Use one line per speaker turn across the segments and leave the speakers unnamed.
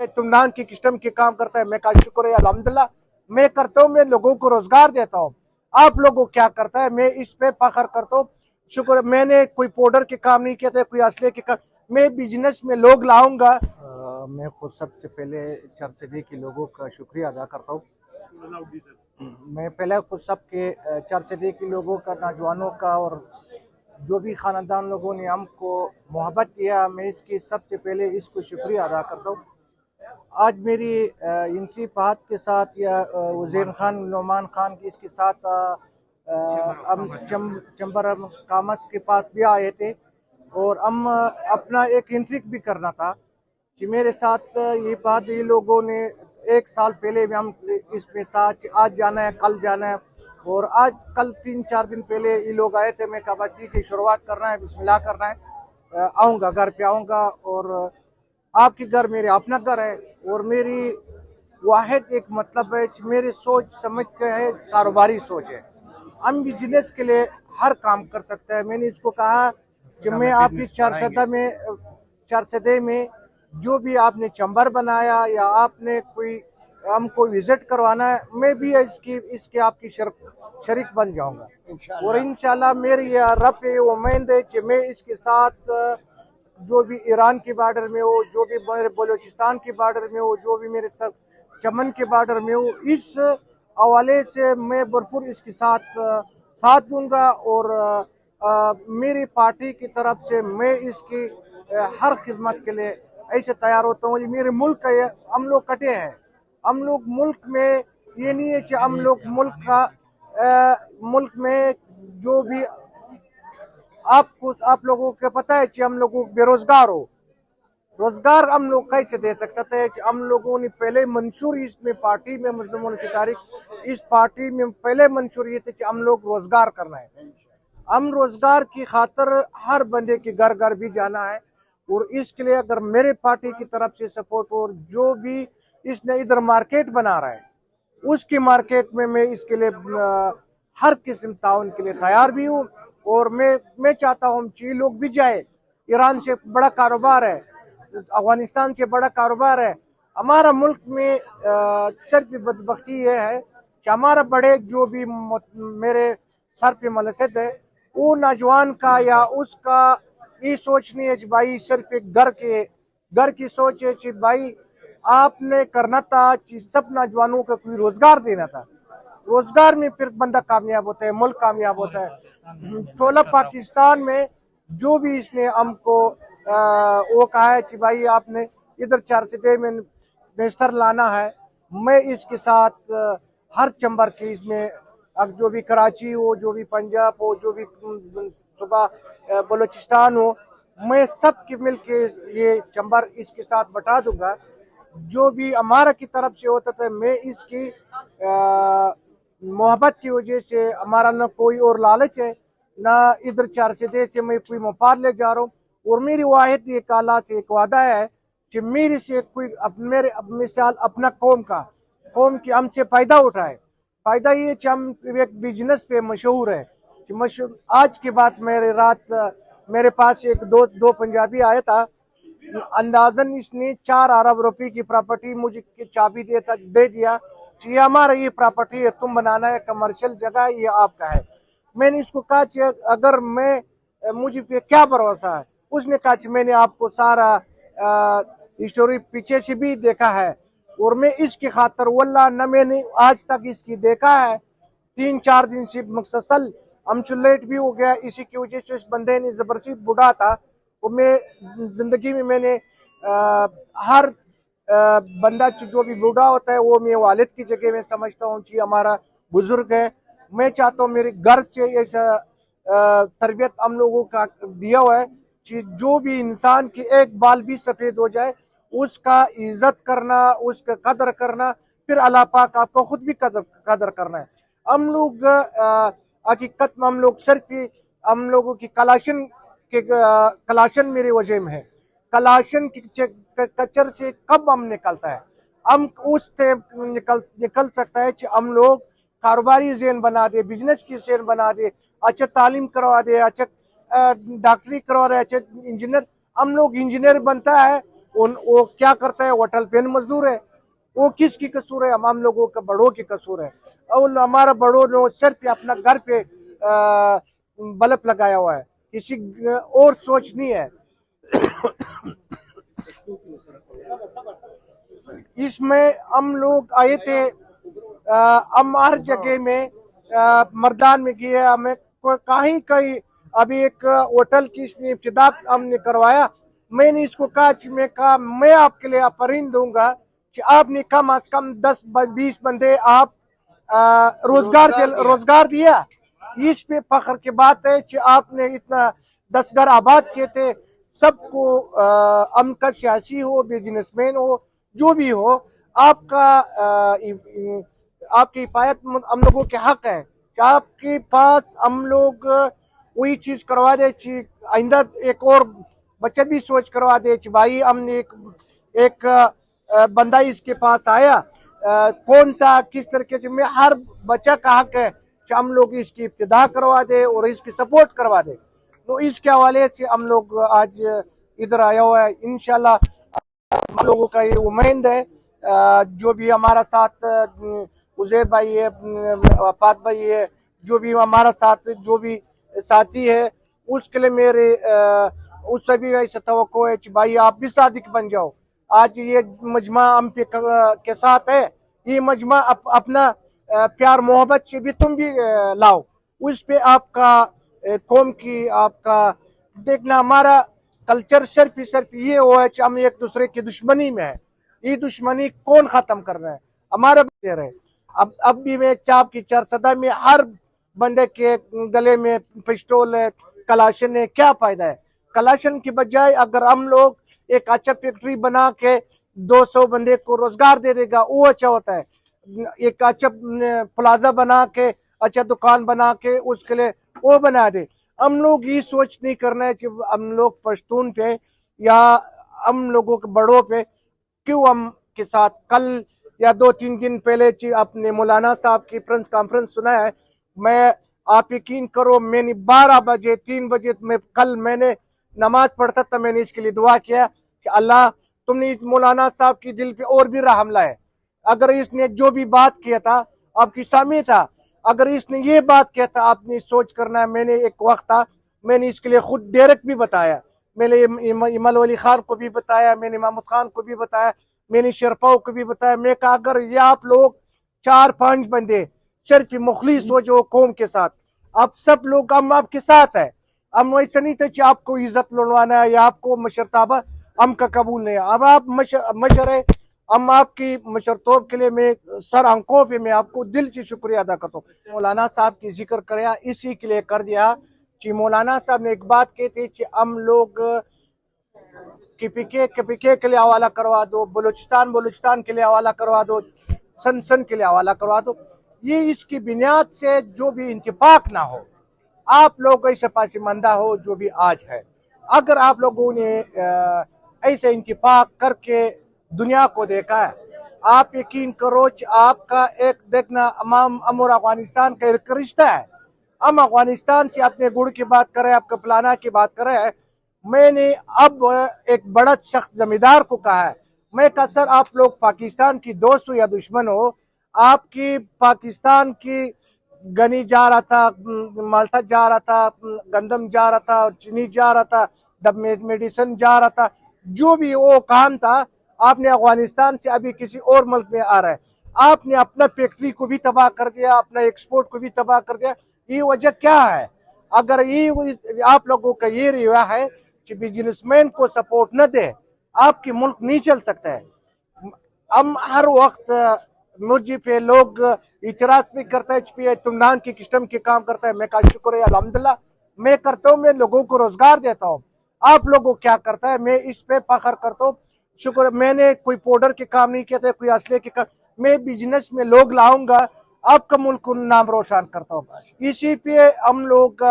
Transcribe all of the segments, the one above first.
तुमनान की किस्म के काम करता है। मैं कहा शुक्र है अल्हम्दुलिल्लाह मैं करता हूँ, मैं लोगों को रोजगार देता हूँ। आप लोगों क्या करता है, मैं इस पे फख्र करता हूँ। शुक्र, मैंने कोई पाउडर के काम नहीं किया था, कोई असले के काम, मैं बिजनेस में लोग लाऊंगा। मैं खुद सबसे पहले चरसदी के लोगों का शुक्रिया अदा करता हूँ। मैं पहले खुद सबके चरसदी के लोगों का, नौजवानों का और जो भी खानदान लोगों ने हमको मोहब्बत किया, मैं इसकी सबसे पहले इसको शुक्रिया अदा करता हूँ। आज मेरी इंट्री फहद के साथ या वज़ीर खान नुमान खान की इसके साथ हम चंबर कामस के पास भी आए थे और हम अपना एक इंट्रिक भी करना था कि मेरे साथ ये बात ये लोगों ने 1 साल पहले भी हम इसमें था, आज जाना है कल जाना है, और आज कल 3-4 दिन पहले ये लोग आए थे। मैं कहा ठीक है, शुरुआत करना है, बिस्मिल्लाह करना है, आऊँगा घर पे आऊँगा। और आपके घर मेरे अपना घर है और मेरी वाहिद एक मतलब है कि मेरी सोच समझ के है, कारोबारी सोच है। हम बिजनेस के लिए हर काम कर सकते हैं। मैंने इसको कहा कि मैं आपकी चारसदे में जो भी आपने चंबर बनाया या आपने कोई हमको विजिट करवाना है, मैं भी इसके आपकी शरीक बन जाऊंगा। और इंशाल्लाह मेरी यह रब पे उम्मीद है कि मैं इसके साथ जो भी ईरान की बॉर्डर में हो, जो भी मेरे बलूचिस्तान की बॉर्डर में हो, जो भी मेरे चमन के बॉर्डर में हो, इस हवाले से मैं भरपूर इसके साथ दूंगा। और मेरी पार्टी की तरफ से मैं इसकी हर खिदमत के लिए ऐसे तैयार होता हूँ। मेरे मुल्क का हम लोग कटे हैं, हम लोग मुल्क में ये नहीं है कि हम लोग मुल्क में जो भी आप लोगों को पता है कि हम लोगों बेरोजगार हो, रोजगार हम लोग कैसे दे सकते थे कि हम लोगों ने पहले मंशूर इसमें पार्टी में मुस्लिमों की तारीख इस पार्टी में पहले मंशूर ये थे कि हम लोग रोजगार करना है। हम रोजगार की खातर हर बंदे के घर घर भी जाना है और इसके लिए अगर मेरे पार्टी की तरफ से सपोर्ट हो, और जो भी इसने इधर मार्केट बना रहा है उसकी मार्केट में मैं इसके लिए हर किस्म ताउन के लिए तैयार भी हूँ। और मैं चाहता हूँ कि लोग भी जाए। ईरान से बड़ा कारोबार है, अफगानिस्तान से बड़ा कारोबार है। हमारा मुल्क में सिर्फ बदबख्ती ये है कि हमारा बड़े जो भी मेरे सर पे मलसद है, वो नौजवान का या उसका ये सोच नहीं है कि भाई सिर्फ एक घर की सोच है कि भाई आपने करना था कि सब नौजवानों को कोई रोजगार देना था। रोजगार में फिर बंदा कामयाब होता है, मुल्क कामयाब होता है। टोला पाकिस्तान में जो भी इसने हमको वो कहा है कि भाई आपने इधर चारसदे में बेस्तर लाना है, मैं इसके साथ हर चंबर के इसमें अब जो भी कराची हो, जो भी पंजाब हो, जो भी सुबह बलूचिस्तान हो, मैं सब के मिल के ये चंबर इसके साथ बटा दूंगा। जो भी हमारा की तरफ से होता था, मैं इसकी मोहब्बत की वजह से, हमारा न कोई और लालच है ना इधर चारसदे से मैं कोई मफाद ले जा रहा हूँ। और मेरी वाहिद एक आला से एक वादा है कि मेरे से कोई मेरे मिसाल अपना कौम की हमसे फायदा उठाए। फायदा ये कि हम एक बिजनेस पे मशहूर है कि मशहूर। आज के बाद मेरे पास एक दो पंजाबी आया था, अंदाजन इसने 4 अरब रुपए की प्रॉपर्टी मुझे चाबी दे दिया कि ये हमारा ये प्रॉपर्टी है, तुम बनाना है, कमर्शियल जगह ये आपका है। मैंने इसको कहा कि अगर मुझे पे क्या भरोसा है। उसने कहा कि मैंने आपको सारा स्टोरी पीछे से भी देखा है और मैं इसकी खातर वल्लाह न मैंने आज तक इसकी देखा है। 3-4 दिन से मुसलसल हमसे लेट भी हो गया, इसी की वजह से इस बंदे ने जबरदस्ती बूढ़ा था। वो मैं जिंदगी में मैंने हर बंदा जो भी बूढ़ा होता है वो मैं वालिद की जगह में समझता हूँ कि हमारा बुजुर्ग है। मैं चाहता हूँ मेरे घर से ऐसा तरबियत हम लोगों का दिया हुआ है कि जो भी इंसान की एक बाल भी सफेद हो जाए उसका इज्जत करना, उसका कदर करना, फिर अल्लाह पाक आपको खुद भी कदर करना है। हम लोग हकीकत में हम लोग सिर्फ हम लोगों की कलाशन मेरे वजह में है। कलाशन की कचर से कब हम निकलता है, हम उस टाइम निकल सकता है कि हम लोग कारोबारी ज़हन बना दे, बिजनेस की ज़हन बना दे, अच्छा तालीम करवा दे, अच्छा डॉक्टरी करवा दे, अच्छा इंजीनियर। हम लोग इंजीनियर बनता है वो क्या करता है, होटल पेन मजदूर है। वो किसकी कसूर है? हम लोगों का बड़ों की कसूर है। और हमारा बड़ों ने सर पे अपना घर पे बल्ब लगाया हुआ है, किसी और सोच नहीं है। इसमें हम लोग आए थे, हम हर जगह में मर्दान में गए, हमें कहीं कहीं अभी एक होटल की इसने इब्तिदा हमने करवाया। मैंने इसको कहा मैं आपके लिए अपरिन दूंगा कि आपने कम से कम 10-20 बंदे आप रोजगार दिया। इस पे फख्र की बात है कि आपने इतना 10 घर आबाद किए थे। सबको का सियासी हो, बिजनेसमैन हो, जो भी हो, आपका आपकी हिफायत हम लोगों के हक है कि आपके पास हम लोग वही चीज करवा दे। आइंदा एक और बच्चा भी सोच करवा दे कि भाई हमने एक बंदा इसके पास आया, कौन था, किस तरीके से। मैं हर बच्चा का हक है कि हम लोग इसकी इब्तिदा करवा दे और इसकी सपोर्ट करवा दे। तो इसके हवाले से हम लोग आज इधर आया हुआ है। इंशाल्लाह हम लोगों का ये उम्मीद है, जो भी हमारा साथ उजैर भाई है, वफात भाई है, जो भी हमारा साथ जो भी साथी है, उसके लिए मेरे उससे भी ऐसा तवक्को है कि भाई आप भी सादिक बन जाओ। आज ये मजमा हम पे के साथ है, ये मजमा अपना प्यार मोहब्बत से भी तुम भी लाओ। उस पे आपका कौम की आपका देखना, हमारा कल्चर सिर्फ ये हुआ है कि हम एक दूसरे की दुश्मनी में है। ये दुश्मनी कौन खत्म कर रहा है? हमारा भी रहे। अब भी मैं चाप की चरसदा में हर बंदे के गले में पिस्टल है, कलाशन है, क्या फायदा है? कलाशन की बजाय अगर हम लोग एक अच्छा फैक्ट्री बना के 200 बंदे को रोजगार दे देगा, वो अच्छा होता है। एक अच्छा प्लाजा बना के, अच्छा दुकान बना के उसके लिए वो बना दे। हम लोग ये सोच नहीं करना है कि हम लोग पश्तून पे या हम लोगों के बड़ों पे क्यों हम के साथ। कल या 2-3 दिन पहले अपने मौलाना साहब की प्रेस कॉन्फ्रेंस सुना है। मैं आप यकीन करो, मैंने 12 बजे 3 बजे में कल मैंने नमाज पढ़ता था, मैंने इसके लिए दुआ किया कि अल्लाह तुमने मौलाना साहब की दिल पे और भी रहम लाए। अगर इसने जो भी बात किया था आपकी सामी था, अगर इसने ये बात किया था आपने सोच करना है। मैंने एक वक्त था, मैंने इसके लिए खुद डायरेक्ट भी बताया, मैंने इमल वली खान को भी बताया, मैंने महमूद खान को भी बताया, मैंने शेरपाओ को भी बताया। मैं कहा अगर ये आप लोग 4-5 बंदे सिर्फ मुखलिस हो जो कौम के साथ, आप सब लोग हम आपके साथ है। हम ऐसा नहीं थे कि आपको इज्जत लुटवाना है या आपको मशरताबा हम का कबूल नहीं है। अब आप मशरे हम आपकी मशरतोब के लिए मैं सर आंखों पे मैं आपको दिल से शुक्रिया अदा करता हूँ। मौलाना साहब की जिक्र कराया इसी के लिए कर दिया कि मौलाना साहब ने एक बात की थी कि हम लोग केपीके के लिए हवाला करवा दो, बलूचिस्तान के लिए हवाला करवा दो, सन के लिए हवाला करवा दो। ये इसकी बुनियाद से जो भी इंतफाक ना हो, आप लोग ऐसे पासीमंदा हो जो भी आज है। अगर आप लोगों ने ऐसे इंतफाक करके दुनिया को देखा है, आप यकीन करो कि आपका एक देखना हम और अफगानिस्तान का एक रिश्ता है। हम अफगानिस्तान से अपने गुड़ की बात करें, आपके फलाना की बात करें। मैंने अब एक बड़ा शख्स जमींदार को कहा है, मैं कहा सर आप लोग पाकिस्तान की दोस्त हो या दुश्मन हो, आपकी पाकिस्तान की गनी जा रहा था, माल्टा जा रहा था, गंदम जा रहा था, चीनी जा रहा था, मेडिसिन जा रहा था, जो भी वो काम था, आपने अफगानिस्तान से अभी किसी और मुल्क में आ रहा है। आपने अपना फैक्ट्री को भी तबाह कर दिया, अपना एक्सपोर्ट को भी तबाह कर दिया। ये वजह क्या है? अगर ये आप लोगों का ये रिवा है कि बिजनेसमैन को सपोर्ट न दे, आपकी मुल्क नहीं चल सकता है। हम हर वक्त मुझे पे लोग इतराज भी करता है तुम नान की किस्म के काम करता है। मैं कहा शुक्र है अल्हम्दुलिल्लाह मैं करता हूँ, मैं लोगों को रोजगार देता हूँ। आप लोगों क्या करता है, मैं इस पे फख्र करता हूँ। शुक्र, मैंने कोई पाउडर के काम नहीं किया था, कोई असले के काम। मैं बिजनेस में लोग लाऊंगा, आपका मुल्क नाम रोशन करता हूँ। इसी पे हम लोग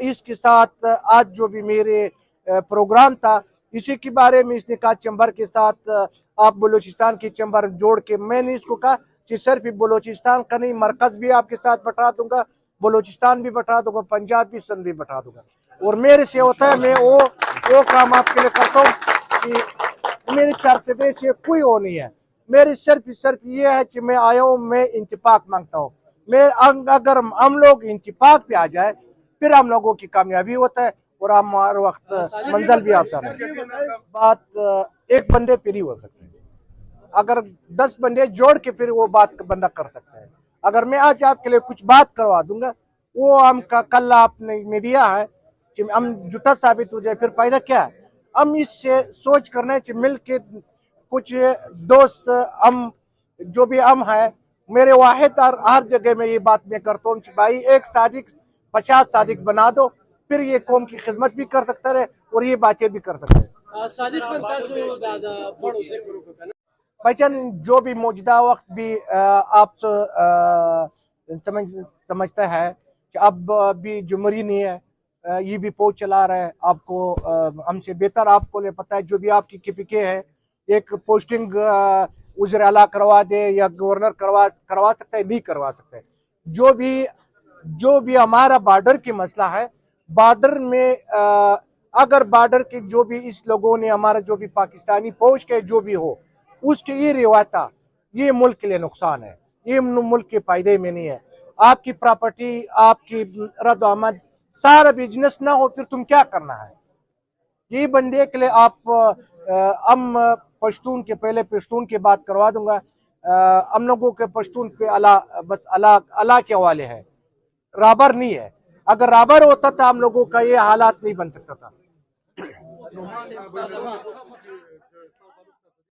इसके साथ आज जो भी मेरे प्रोग्राम था, इसी के बारे में इसने कहा चैम्बर के साथ आप बलूचिस्तान की चैम्बर जोड़ के। मैंने इसको कहा कि सिर्फ बलूचिस्तान का नहीं, मरकज भी आपके साथ बैठा दूंगा, बलूचिस्तान भी बैठा दूंगा, पंजाब भी, सिंध भी बैठा दूंगा। और मेरे से होता है मैं वो काम आपके लिए करता हूँ कि میری چرسدے سے کوئی وہ نہیں ہے. میری صرف یہ ہے کہ میں آیا ہوں, میں اتفاق مانگتا ہوں. اگر ہم لوگ اتفاق پہ آ جائے پھر ہم لوگوں کی کامیابی ہوتا ہے اور ہمارے وقت منزل بھی آسان ہے. بات ایک بندے پہ نہیں ہو سکتی, اگر 10 بندے جوڑ کے پھر وہ بات بندہ کر سکتا ہے. اگر میں آج آپ کے لیے کچھ بات کروا دوں گا, وہ ہم کا کل آپ نے میڈیا ہے کہ ہم جھوٹا ثابت ہو جائے, پھر فائدہ کیا ہے؟ ہم اس سے سوچ کرنے سے مل کے کچھ دوست ہم جو بھی ہم ہیں, میرے واحد ہر جگہ میں یہ بات میں کرتا ہوں کہ بھائی ایک صادق 50 صادق بنا دو, پھر یہ قوم کی خدمت بھی کر سکتا ہے اور یہ باتیں بھی کر سکتا ہے.
صادق خان تاسو دا بڑو ذکر وکړه.
بھائی جان جو بھی موجودہ وقت بھی آپ سمجھتا ہے کہ اب بھی جمہوری نہیں ہے, یہ بھی فوج چلا رہا ہے. آپ کو ہم سے بہتر آپ کو پتہ ہے جو بھی آپ کی KPK ہے, ایک پوسٹنگ وزیر اعلیٰ کروا دے یا گورنر کروا سکتا ہے, نہیں کروا سکتا ہے. جو بھی ہمارا بارڈر کی مسئلہ ہے, بارڈر میں اگر بارڈر کے جو بھی اس لوگوں نے ہمارا جو بھی پاکستانی فوج کے جو بھی ہو, اس کی یہ روایتہ یہ ملک کے لیے نقصان ہے, یہ ملک کے فائدے میں نہیں ہے. آپ کی پراپرٹی, آپ کی رد و آمد, سارا بزنس نہ ہو پھر تم کیا کرنا ہے؟ یہ بندے کے لیے آپ ہم پشتون کے پہلے پشتون کی بات کروا دوں گا. ہم لوگوں کے پشتون پہ بس اللہ کے حوالے ہے, رابر نہیں ہے. اگر رابر ہوتا تو ہم لوگوں کا یہ حالات نہیں بن سکتا تھا.